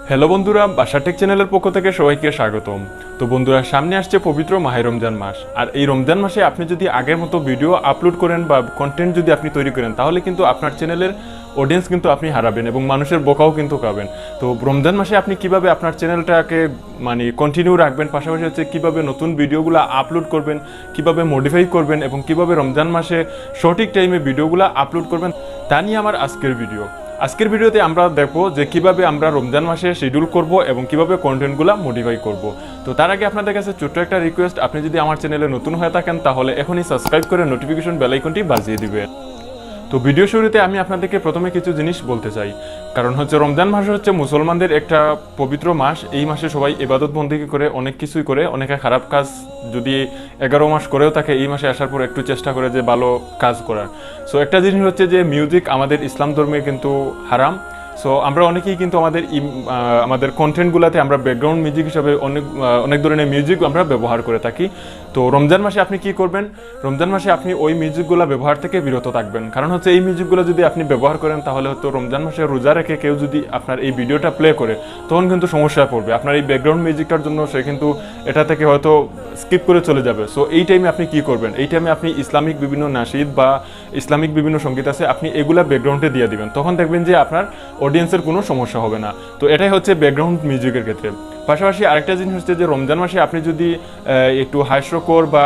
Hello বন্ধুরা, বাসার take চ্যানেলের পক্ষ থেকে সবাইকে স্বাগতম। তো বন্ধুরা, সামনে আসছে পবিত্র মাহে রমজান মাস। আর এই রমজান মাসে আপনি যদি আগের মতো ভিডিও আপলোড করেন বা কন্টেন্ট যদি আপনি তৈরি করেন, তাহলে কিন্তু আপনার চ্যানেলের অডিয়েন্স কিন্তু আপনি হারাবেন এবং মানুষের বোকাও কিন্তু পাবেন। তো রমজান মাসে আপনি কিভাবে আপনার চ্যানেলটাকে কন্টিনিউ রাখবেন, পাশাপাশি হচ্ছে কীভাবে নতুন ভিডিওগুলো আপলোড করবেন, কিভাবে মডিফাই করবেন এবং কিভাবে রমজান মাসে সঠিক টাইমে ভিডিওগুলো আপলোড করবেন, তা নিয়ে আমার আজকের ভিডিও। আজকের ভিডিওতে আমরা দেখবো যে কিভাবে আমরা রমজান মাসে শিডিউল করব এবং কিভাবে কন্টেন্টগুলো মডিফাই করব। তো তার আগে আপনাদের কাছে ছোট্ট একটা রিকোয়েস্ট, আপনি যদি আমার চ্যানেলে নতুন হয়ে থাকেন তাহলে এখনই সাবস্ক্রাইব করে নোটিফিকেশন বেল আইকনটি বাজিয়ে দিবেন। তো ভিডিও শুরুতে আমি আপনাদেরকে প্রথমে কিছু জিনিস বলতে চাই, কারণ হচ্ছে রমজান মাস হচ্ছে মুসলমানদের একটা পবিত্র মাস। এই মাসে সবাই ইবাদত বন্দেগী করে, অনেক কিছুই করে, অনেকে খারাপ কাজ যদি 11 মাস করেও থাকে, এই মাসে আসার পর একটু চেষ্টা করে যে ভালো কাজ করার। সো একটা জিনিস হচ্ছে যে মিউজিক আমাদের ইসলাম ধর্মে কিন্তু হারাম। সো আমরা অনেকেই কিন্তু আমাদের কন্টেন্টগুলোতে আমরা ব্যাকগ্রাউন্ড মিউজিক হিসাবে অনেক ধরনের মিউজিক আমরা ব্যবহার করে থাকি। তো রমজান মাসে আপনি কি করবেন? রমজান মাসে আপনি ওই মিউজিকগুলো ব্যবহার থেকে বিরত থাকবেন, কারণ হচ্ছে এই মিউজিকগুলো যদি আপনি ব্যবহার করেন তাহলে হয়তো রমজান মাসে রোজা রেখে কেউ যদি আপনার এই ভিডিওটা প্লে করে, তখন কিন্তু সমস্যায় পড়বে। আপনার এই ব্যাকগ্রাউন্ড মিউজিকটার জন্য সে কিন্তু এটা থেকে হয়তো স্কিপ করে চলে যাবে। সো এই টাইমে আপনি কি করবেন? এই টাইমে আপনি ইসলামিক বিভিন্ন নাশিদ বা ইসলামিক বিভিন্ন সঙ্গীত আছে, আপনি এগুলা ব্যাকগ্রাউন্ডে দিয়ে দিবেন, তখন দেখবেন যে আপনার অডিয়েন্সের কোনো সমস্যা হবে না। তো এটাই হচ্ছে ব্যাকগ্রাউন্ড মিউজিকের ক্ষেত্রে। পাশাপাশি আরেকটা জিনিস হচ্ছে যে রমজান মাসে আপনি যদি একটু হাস্যকর বা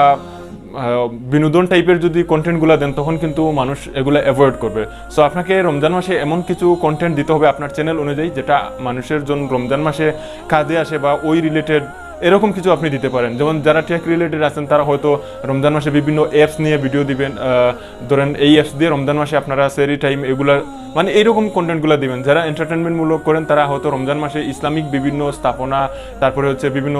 বিনোদন টাইপের যদি কন্টেন্টগুলো দেন, তখন কিন্তু মানুষ এগুলো অ্যাভয়েড করবে। সো আপনাকে রমজান মাসে এমন কিছু কন্টেন্ট দিতে হবে আপনার চ্যানেল অনুযায়ী, যেটা মানুষের জন্য রমজান মাসে কাজে আসে বা ওই রিলেটেড এরকম কিছু আপনি দিতে পারেন। যেমন যারা টেক রিলেটেড আছেন তারা হয়তো রমজান মাসে বিভিন্ন অ্যাপস নিয়ে ভিডিও দিবেন, ধরেন এই অ্যাপস দিয়ে রমজান মাসে আপনারা সেরি টাইম এগুলা এইরকম কন্টেন্টগুলো দিবেন। যারা এন্টারটেনমেন্টমূলক করেন তারা হয়তো রমজান মাসে ইসলামিক বিভিন্ন স্থাপনা, তারপরে হচ্ছে বিভিন্ন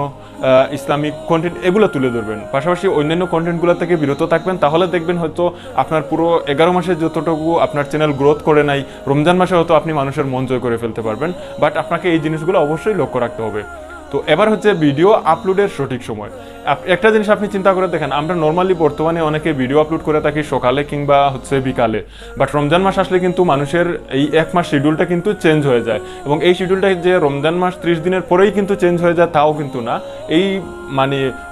ইসলামিক কন্টেন্ট এগুলো তুলে ধরবেন। পাশাপাশি অন্যান্য কন্টেন্টগুলো থেকে বিরত থাকবেন, তাহলে দেখবেন হয়তো আপনার পুরো 11 মাসে যতটুকু আপনার চ্যানেল গ্রোথ করে নাই, রমজান মাসে হয়তো আপনি মানুষের মন জয় করে ফেলতে পারবেন। বাট আপনাকে এই জিনিসগুলো অবশ্যই লক্ষ্য রাখতে হবে। তো এবার হচ্ছে ভিডিও আপলোডের সঠিক সময়। একটা জিনিস আপনি চিন্তা করে দেখেন, আমরা নর্মালি বর্তমানে অনেকে ভিডিও আপলোড করে থাকি সকালে কিংবা হচ্ছে বিকালে, বাট রমজান মাস আসলে কিন্তু মানুষের এই এক মাস শিডিউলটা কিন্তু চেঞ্জ হয়ে যায়। এবং এই শিডিউলটা যে রমজান মাস 30 দিনের পরেই কিন্তু চেঞ্জ হয়ে যায় তাও কিন্তু না। এই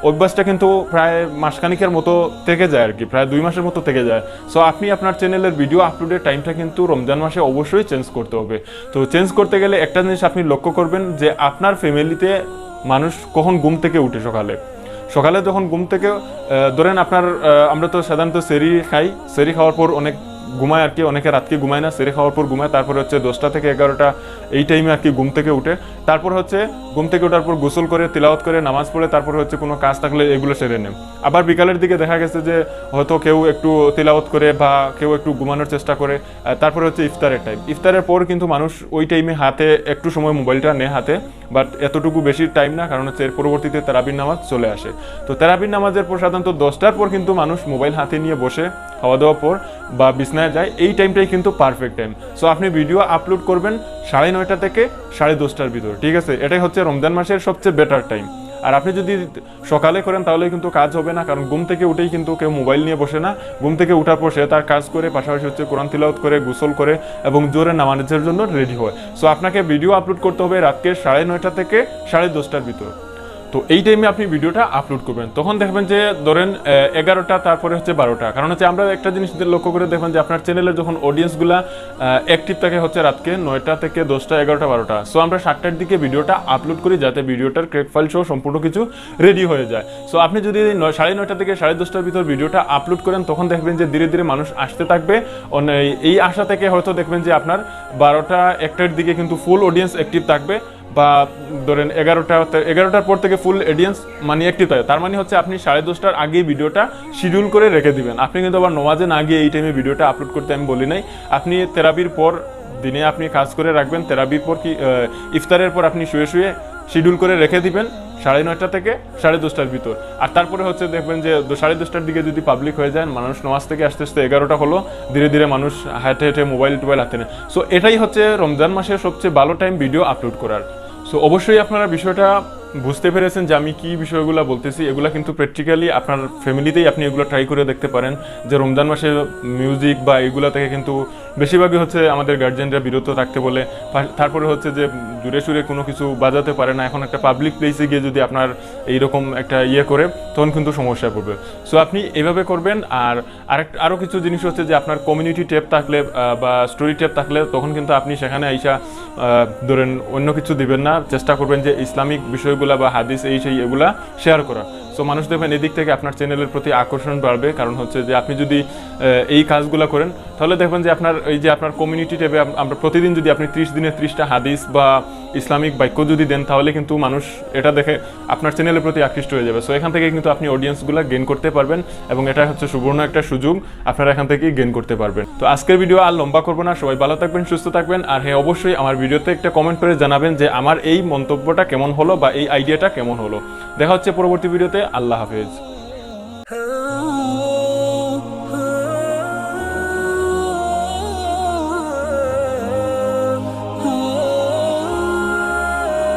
অভ্যাসটা কিন্তু প্রায় মাসখানিকের মতো থেকে যায় আর কি, প্রায় 2 মাসের মতো থেকে যায়। সো আপনি আপনার চ্যানেলের ভিডিও আপলোডের টাইমটা কিন্তু রমজান মাসে অবশ্যই চেঞ্জ করতে হবে। তো চেঞ্জ করতে গেলে একটা জিনিস আপনি লক্ষ্য করবেন যে আপনার ফ্যামিলিতে মানুষ কখন ঘুম থেকে উঠে। সকালে যখন ঘুম থেকে ধরেন আমরা তো সাধারণত সেরি খাই, সেরি খাওয়ার পর অনেক ঘুমায় আর কি, অনেকে রাতকে ঘুমায় না, সেরি খাওয়ার পর ঘুমায়। তারপরে হচ্ছে 10টা থেকে 11টা এই টাইমে আর কি ঘুম থেকে উঠে। তারপর হচ্ছে ঘুম থেকে ওঠার পর গোসল করে, তিলাওয়াত করে, নামাজ পড়ে, তারপরে হচ্ছে কোনো কাজ থাকলে এগুলো সেরে নেন। আবার বিকালের দিকে দেখা গেছে যে হয়তো কেউ একটু তিলাওয়াত করে বা কেউ একটু ঘুমানোর চেষ্টা করে। তারপরে হচ্ছে ইফতারের টাইম, ইফতারের পর কিন্তু মানুষ ওই টাইমে হাতে একটু সময় মোবাইলটা নেয় হাতে, বাট এতটুকু বেশি টাইম না, কারণ হচ্ছে এর পরবর্তীতে তারাবির নামাজ চলে আসে। তো তারাবির নামাজের পর সাধারণত 10টার পর কিন্তু মানুষ মোবাইল হাতে নিয়ে বসে খাওয়া দাওয়ার পর বা বিছনায় যায়। এই টাইমটাই কিন্তু পারফেক্ট টাইম। সো আপনি ভিডিও আপলোড করবেন 9:30 থেকে 10:30টার ভিতর, ঠিক আছে? এটাই হচ্ছে রমজান মাসের সবচেয়ে বেটার টাইম। আর আপনি যদি সকালে করেন তাহলে কিন্তু কাজ হবে না, কারণ ঘুম থেকে উঠেই কিন্তু কেউ মোবাইল নিয়ে বসে না। ঘুম থেকে উঠার পর সে তার কাজ করে, পাশাপাশি হচ্ছে কোরআন তিলাওয়াত করে, গোসল করে এবং জোরে নামাজের জন্য রেডি হয়। সো আপনাকে ভিডিও আপলোড করতে হবে রাতকে 9:30 থেকে 10:30টার ভিতর। তো এই টাইমে আপনি ভিডিওটা আপলোড করবেন, তখন দেখবেন যে ধরেন 11টা, তারপরে হচ্ছে 12টা। কারণ হচ্ছে আমরা একটা জিনিস লক্ষ্য করে দেখবেন যে আপনার চ্যানেলের যখন অডিয়েন্সগুলা অ্যাক্টিভ থাকে হচ্ছে রাতকে 9টা থেকে 10টা, 11টা, 12টা। সো আমরা 7টার দিকে ভিডিওটা আপলোড করি যাতে ভিডিওটার ক্রেক ফাইল সহ সম্পূর্ণ কিছু রেডি হয়ে যায়। সো আপনি যদি 9:30 থেকে 10:30টার ভিতর ভিডিওটা আপলোড করেন, তখন দেখবেন যে ধীরে ধীরে মানুষ আসতে থাকবে। এই আশা থেকে হয়তো দেখবেন যে আপনার 12টা, 1টার দিকে কিন্তু ফুল অডিয়েন্স অ্যাক্টিভ থাকবে, বা ধরেন 11টার পর থেকে ফুল অডিয়েন্স অ্যাক্টিভ থাকে। তার মানে হচ্ছে আপনি 10:30টার আগেই ভিডিওটা শিডিউল করে রেখে দিবেন। আপনি কিন্তু আবার নামাজে না গিয়ে এই টাইমে ভিডিওটা আপলোড করতে আমি বলি নাই। আপনি তেরাবির পর দিনে আপনি কাজ করে রাখবেন, তেরাবির পর ইফতারের পর আপনি শুয়ে শুয়ে শিডিউল করে রেখে দিবেন 9:30 থেকে 10:30টার ভিতর। আর তারপরে হচ্ছে দেখবেন যে 10:30টার দিকে যদি পাবলিক হয়ে যায়, মানুষ নামাজ থেকে আসতে আসতে 11টা হলো, ধীরে ধীরে মানুষ হেঁটে হেঁটে মোবাইল হাতে নেয়। সো এটাই হচ্ছে রমজান মাসের সবচেয়ে ভালো টাইম ভিডিও আপলোড করার। সো অবশ্যই আপনারা বিষয়টা বুঝতে পেরেছেন যে আমি কি বিষয়গুলো বলতেছি, এগুলো কিন্তু প্র্যাকটিক্যালি আপনার ফ্যামিলিতেই আপনি এগুলো ট্রাই করে দেখতে পারেন। যে রমজান মাসে মিউজিক বা এগুলো থেকে কিন্তু বেশিরভাগই হচ্ছে আমাদের গার্জেনরা বিরত থাকতে বলে। তারপরে হচ্ছে যে দূরে সুরে কোনো কিছু বাজাতে পারে না। এখন একটা পাবলিক প্লেসে গিয়ে যদি আপনার এইরকম একটা ইয়ে করে, তখন কিন্তু সমস্যায় পড়বে। সো আপনি এভাবে করবেন। আর আরও কিছু জিনিস হচ্ছে যে আপনার কমিউনিটি ট্যাব থাকলে বা স্টোরি ট্যাব থাকলে, তখন কিন্তু আপনি সেখানে আইসা ধরেন অন্য কিছু দিবেন না, চেষ্টা করবেন যে ইসলামিক বিষয়গুলা বা হাদিস এই সেই এগুলা শেয়ার করা। সো মানুষ দেখবেন এদিক থেকে আপনার চ্যানেলের প্রতি আকর্ষণ বাড়বে। কারণ হচ্ছে যে আপনি যদি এই কাজগুলো করেন, তাহলে দেখবেন যে আপনার এই যে আপনার কমিউনিটি ট্যাবে আমরা প্রতিদিন যদি আপনি 30 দিনে 30টা হাদিস বা ইসলামিক বাক্য যদি দেন, তাহলে কিন্তু মানুষ এটা দেখে আপনার চ্যানেলের প্রতি আকৃষ্ট হয়ে যাবে। সো এখান থেকে কিন্তু আপনি অডিয়েন্সগুলো গেইন করতে পারবেন, এবং এটা হচ্ছে সুবর্ণ একটা সুযোগ, আপনারা এখান থেকে গেইন করতে পারবেন। তো আজকের ভিডিও আর লম্বা করবো না, সবাই ভালো থাকবেন, সুস্থ থাকবেন। আর হ্যাঁ, অবশ্যই আমার ভিডিওতে একটা কমেন্ট করে জানাবেন যে আমার এই মন্তব্যটা কেমন হলো বা এই আইডিয়াটা কেমন হলো। দেখা হচ্ছে পরবর্তী ভিডিওতে। আল্লাহ হাফেজ।